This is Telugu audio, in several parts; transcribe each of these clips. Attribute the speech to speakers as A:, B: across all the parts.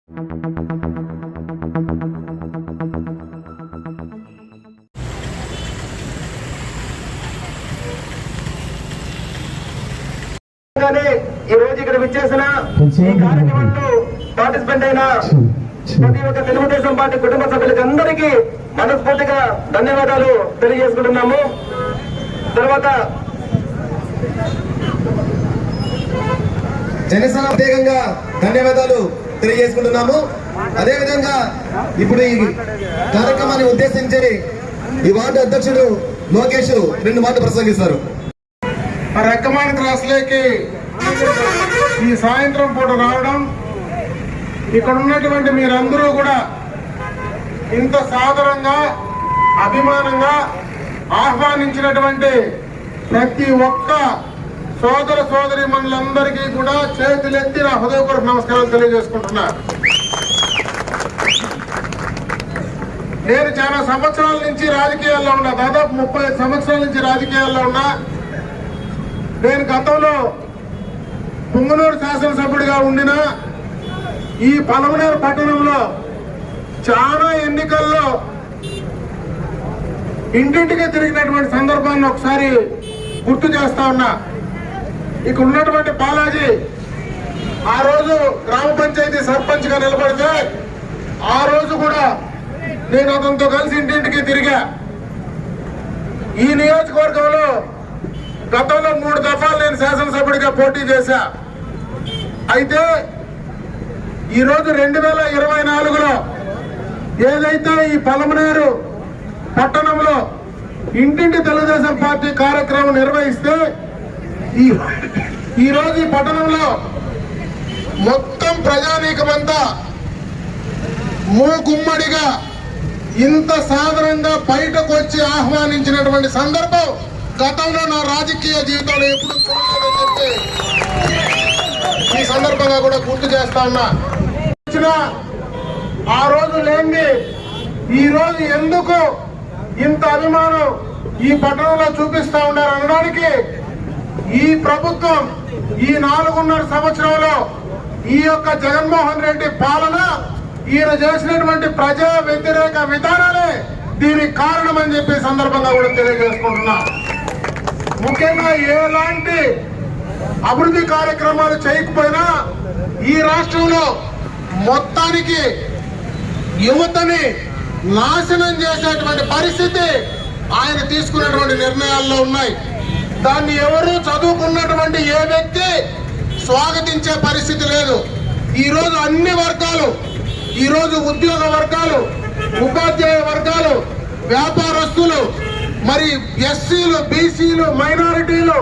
A: ఈ రోజు ఇక్కడ విచ్చేసిన ఈ కార్యక్రమంలో పార్టిసిపెంట్ అయిన ప్రతి ఒక్క తెలుగుదేశం పార్టీ కుటుంబ సభ్యులకి అందరికీ మనస్ఫూర్తిగా ధన్యవాదాలు తెలియజేసుకుంటున్నాము. తర్వాత
B: జనసేన ప్రత్యేకంగా ధన్యవాదాలు తెలియజేసుకుంటున్నాము. అదేవిధంగా ఇప్పుడు ఈ కార్యక్రమాన్ని ఉద్దేశించి ఈ వార్డు అధ్యక్షుడు లోకేష్ 2 మాటలు ప్రసంగిస్తారు.
C: రెక్కమాన క్రాస్లోకి ఈ సాయంత్రం పూట రావడం, ఇక్కడ ఉన్నటువంటి మీరందరూ కూడా ఇంత సాదరంగా అభిమానంగా ఆహ్వానించినటువంటి ప్రతి ఒక్క సోదర సోదరి మనులందరికీ కూడా చేతులెత్తి నా హృదయపూర్వక నమస్కారాలు తెలియజేసుకుంటున్నా. నేను చాలా సంవత్సరాల నుంచి రాజకీయాల్లో ఉన్నా, దాదాపు 35 సంవత్సరాల నుంచి రాజకీయాల్లో ఉన్నా. నేను గతంలో పుంగనూరు శాసనసభ్యుడిగా ఉండిన ఈ పలమనేరు పట్టణంలో చాలా ఎన్నికల్లో ఇంటింటికి తిరిగినటువంటి సందర్భాన్ని ఒకసారి గుర్తు చేస్తా ఉన్నా. ఇక్కడ ఉన్నటువంటి బాలాజీ ఆ రోజు గ్రామ పంచాయతీ సర్పంచ్ గా నిలబడితే ఆ రోజు కూడా నేను అతనితో కలిసి ఇంటింటికి తిరిగా. ఈ నియోజకవర్గంలో గతంలో 3 దఫాలు నేను శాసనసభ్యుడిగా పోటీ చేశా. అయితే ఈరోజు 2024లో ఏదైతే ఈ పలమనేరు పట్టణంలో ఇంటింటి తెలుగుదేశం పార్టీ కార్యక్రమం నిర్వహిస్తే ఈరోజు ఈ పట్టణంలో మొత్తం ప్రజానీకమంతా మూకుమ్మడిగా ఇంత సాధారణంగా బయటకు వచ్చి ఆహ్వానించినటువంటి సందర్భం గతంలో నా రాజకీయ జీవితంలో ఎప్పుడు చూడలేదని చెప్పి ఈ సందర్భంగా కూడా గుర్తు చేస్తా ఉన్నా. ఆ రోజు లేని ఈ రోజు ఎందుకు ఇంత అభిమానం ఈ పట్టణంలో చూపిస్తా ఉన్నారు అనడానికి ఈ ప్రభుత్వం ఈ 4.5 సంవత్సరంలో ఈ యొక్క జగన్మోహన్ రెడ్డి పాలన, ఈయన చేసినటువంటి ప్రజా వ్యతిరేక విధానాలే దీనికి కారణం అని చెప్పి సందర్భంగా కూడా తెలియజేసుకుంటున్నా. ముఖ్యంగా ఎలాంటి అభివృద్ధి కార్యక్రమాలు చేయకపోయినా ఈ రాష్ట్రంలో మొత్తానికి యువతని నాశనం చేసేటువంటి పరిస్థితి ఆయన తీసుకున్నటువంటి నిర్ణయాల్లో ఉన్నాయి. దాన్ని ఎవరు చదువుకున్నటువంటి ఏ వ్యక్తి స్వాగతించే పరిస్థితి లేదు. ఈరోజు అన్ని వర్గాలు, ఈరోజు ఉద్యోగ వర్గాలు, ఉపాధ్యాయ వర్గాలు, వ్యాపారస్తులు, మరి ఎస్సీలు, బీసీలు, మైనారిటీలు,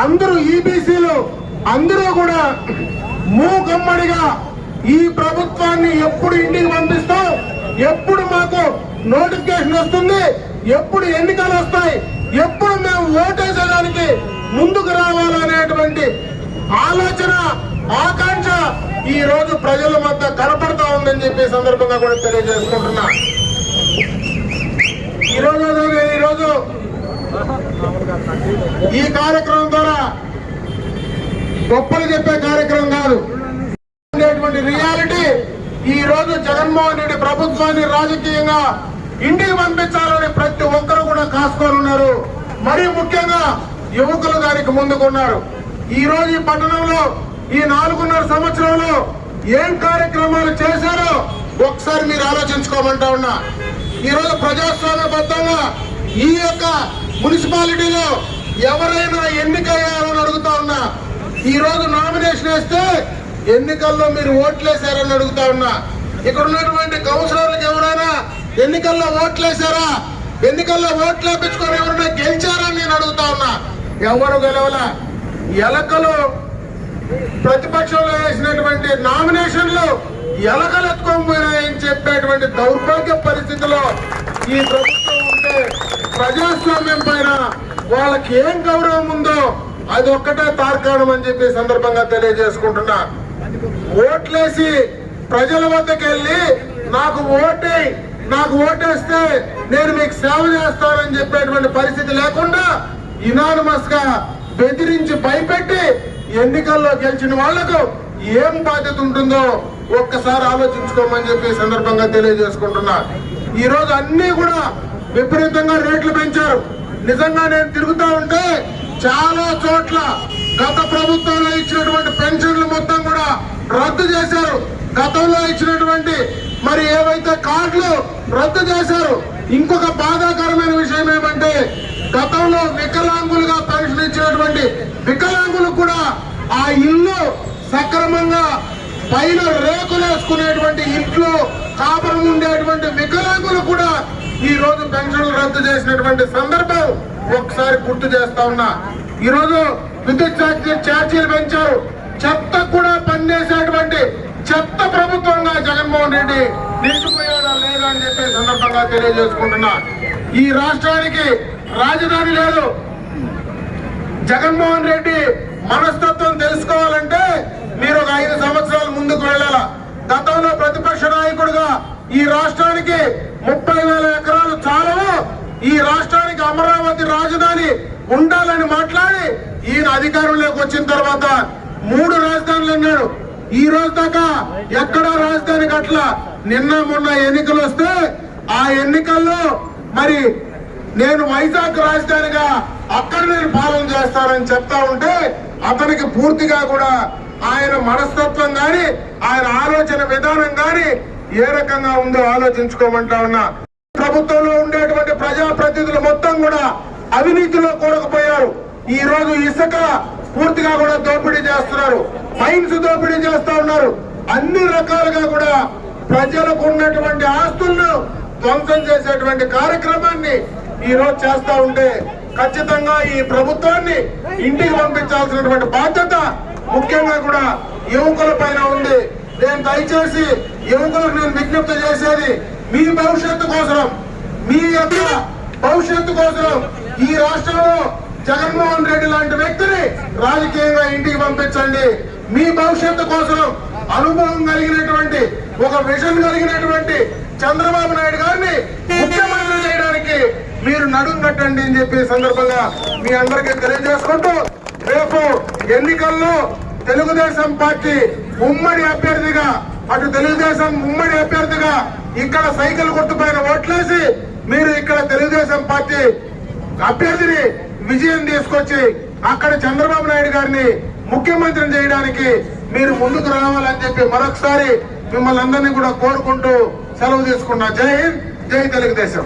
C: అందరూ ఈబీసీలు అందరూ కూడా మూకమ్మడిగా ఈ ప్రభుత్వాన్ని ఎప్పుడు ఇంటికి పంపిస్తాం, ఎప్పుడు మాకు నోటిఫికేషన్ వస్తుంది, ఎప్పుడు ఎన్నికలు వస్తాయి, ఎప్పుడు మేము ఓటేసేదానికి ముందుకు రావాలనేటువంటి ఆలోచన, ఆకాంక్ష ఈ రోజు ప్రజల మధ్య కనపడతా ఉందని చెప్పి సందర్భంగా కూడా తెలియజేసుకుంటున్నా. ఈరోజు ఈ కార్యక్రమం ద్వారా గొప్పలు చెప్పే కార్యక్రమం కాదు, రియాలిటీ ఈ రోజు జగన్మోహన్ రెడ్డి ప్రభుత్వాన్ని రాజకీయంగా ఇంటికి పంపించాలని ప్రతి ఒక్కరు కూడా కాసుకొని ఉన్నారు. మరీ ముఖ్యంగా యువకులు దానికి ముందుకున్నారు. ఈ రోజు ఈ పట్టణంలో ఈ 4.5 సంవత్సరంలో ఏం కార్యక్రమాలు చేశారో ఒకసారి మీరు ఆలోచించుకోమంటా ఉన్నా. ఈ రోజు ప్రజాస్వామ్యబద్ధంగా ఈ యొక్క మున్సిపాలిటీలో ఎవరైనా ఎన్నికయ్యారని అడుగుతా ఉన్నా. ఈ రోజు నామినేషన్ వేస్తే ఎన్నికల్లో మీరు ఓట్లేశారని అడుగుతా ఉన్నా. ఇక్కడ ఉన్నటువంటి కౌన్సిలర్లకు ఎవరైనా ఎన్నికల్లో ఓట్లేశారా, ఎన్నికల్లో ఓట్లు వేపించుకొని ఎవరైనా గెలిచారని నేను అడుగుతా ఉన్నా. ఎవరు గెలవలా. ఎలకలు ప్రతిపక్షంలో వేసినటువంటి నామినేషన్లు ఎలకలు ఎత్తుకోకపోయినాయని చెప్పేటువంటి దౌర్భాగ్య పరిస్థితిలో ఈ ప్రభుత్వం ఉంటే ప్రజాస్వామ్యం పైన వాళ్ళకి ఏం గౌరవం ఉందో అది ఒక్కటే తార్కాణం అని చెప్పి సందర్భంగా తెలియజేసుకుంటున్నా. ఓట్లేసి ప్రజల వద్దకు వెళ్ళి నాకు ఓటేస్తే నేను మీకు సేవ చేస్తానని చెప్పేటువంటి పరిస్థితి లేకుండా యునానిమస్ గా బెదిరించి భయపెట్టి ఎన్నికల్లో గెలిచిన వాళ్లకు ఏం బాధ్యత ఉంటుందో ఒక్కసారి ఆలోచించుకోమని చెప్పి ఈ సందర్భంగా తెలియజేసుకుంటున్నా. ఈ రోజు అన్ని కూడా విపరీతంగా రేట్లు పెంచారు. నిజంగా నేను తిరుగుతా ఉంటే చాలా చోట్ల గత ప్రభుత్వంలో ఇచ్చినటువంటి పెన్షన్లు మొత్తం కూడా రద్దు చేశారు. గతంలో ఇచ్చినటువంటి మరి ఏవైతే కార్డులు రద్దు చేశారు. ఇంకొక బాధాకరమైన విషయం ఏమంటే గతంలో వికలాంగులుగా పెన్షన్ ఇచ్చినటువంటి వికలాంగులు కూడా ఆ ఇల్లు సక్రమంగా పైన రేకులు వేసుకునేటువంటి ఇంట్లో కాపురం ఉండేటువంటి వికలాంగులు కూడా ఈ రోజు పెన్షన్లు రద్దు చేసినటువంటి సందర్భం ఒకసారి గుర్తు చేస్తా ఉన్నా. ఈ రోజు విద్యుత్ ఛార్జీలు పెంచారు. చెత్త కూడా పనిచేసేటువంటి చెత్త ప్రభుత్వంగా జగన్మోహన్ రెడ్డి నిలిచిపోయాడా లేదా అని చెప్పే సందర్భంగా తెలియజేసుకుంటున్నా. ఈ రాష్ట్రానికి రాజధాని లేదు. జగన్మోహన్ రెడ్డి మనస్తత్వం తెలుసుకోవాలంటే మీరు ఒక 5 సంవత్సరాల ముందుకు వెళ్ళాల. గతంలో ప్రతిపక్ష నాయకుడిగా ఈ రాష్ట్రానికి 30,000 ఎకరాలు చాలవు, ఈ రాష్ట్రానికి అమరావతి రాజధాని ఉండాలని మాట్లాడి ఈయన అధికారంలోకి వచ్చిన తర్వాత 3 రాజధానులు అన్నాడు. ఈ రోజు దాకా ఎక్కడా రాజధాని కట్ల. నిన్న మొన్న ఎన్నికలు వస్తే ఆ ఎన్నికల్లో మరి నేను వైజాగ్ రాజధానిగా అక్కడ నేను పాలన చేస్తానని చెప్తా ఉంటే అతనికి పూర్తిగా కూడా ఆయన మనస్తత్వం గాని ఆయన ఆలోచన విధానం గాని ఏ రకంగా ఉందో ఆలోచించుకోమంటా ఉన్నా. ప్రభుత్వంలో ఉండేటువంటి ప్రజాప్రతినిధులు మొత్తం కూడా అవినీతిలో కూడకపోయారు. ఈ రోజు ఇసుక పూర్తిగా కూడా దోపిడీ చేస్తున్నారు, మైన్స్ దోపిడీ చేస్తా ఉన్నారు. అన్ని రకాలుగా కూడా ప్రజలకు ఉన్నటువంటి ఆస్తులను ధ్వంసం చేసేటువంటి కార్యక్రమాన్ని ఈ రోజు చేస్తా ఉంటే ఖచ్చితంగా ఈ ప్రభుత్వాన్ని ఇంటికి పంపించాల్సినటువంటి బాధ్యత ముఖ్యంగా కూడా యువకుల పైన ఉంది. నేను దయచేసి యువకులకు నేను విజ్ఞప్తి చేసేది మీ భవిష్యత్తు కోసం, మీ యొక్క భవిష్యత్తు కోసం ఈ రాష్ట్రంలో జగన్మోహన్ రెడ్డి లాంటి వ్యక్తిని రాజకీయంగా ఇంటికి పంపించండి. మీ భవిష్యత్తు కోసం అనుభవం కలిగినటువంటి ఒక విజన్ కలిగినటువంటి చంద్రబాబు నాయుడు గారిని ముఖ్యమంత్రి చేయడానికి మీరు నడుం కట్టండి అని చెప్పి సందర్భంగా మీ అందరికీ తెలియజేసుకుంటూ రేపు ఎన్నికల్లో తెలుగుదేశం పార్టీ ఉమ్మడి అభ్యర్థిగా అటు తెలుగుదేశం ఉమ్మడి అభ్యర్థిగా ఇక్కడ సైకిల్ గుర్తుపైన ఓట్లేసి మీరు ఇక్కడ తెలుగుదేశం పార్టీ అభ్యర్థిని విజయం తీసుకొచ్చి అక్కడ చంద్రబాబు నాయుడు గారిని ముఖ్యమంత్రిని చేయడానికి మీరు ముందుకు రావాలని చెప్పి మరొకసారి మిమ్మల్ని అందరినీ కూడా కోరుకుంటూ సెలవు తీసుకున్నా. జై హింద్, జై తెలుగుదేశం.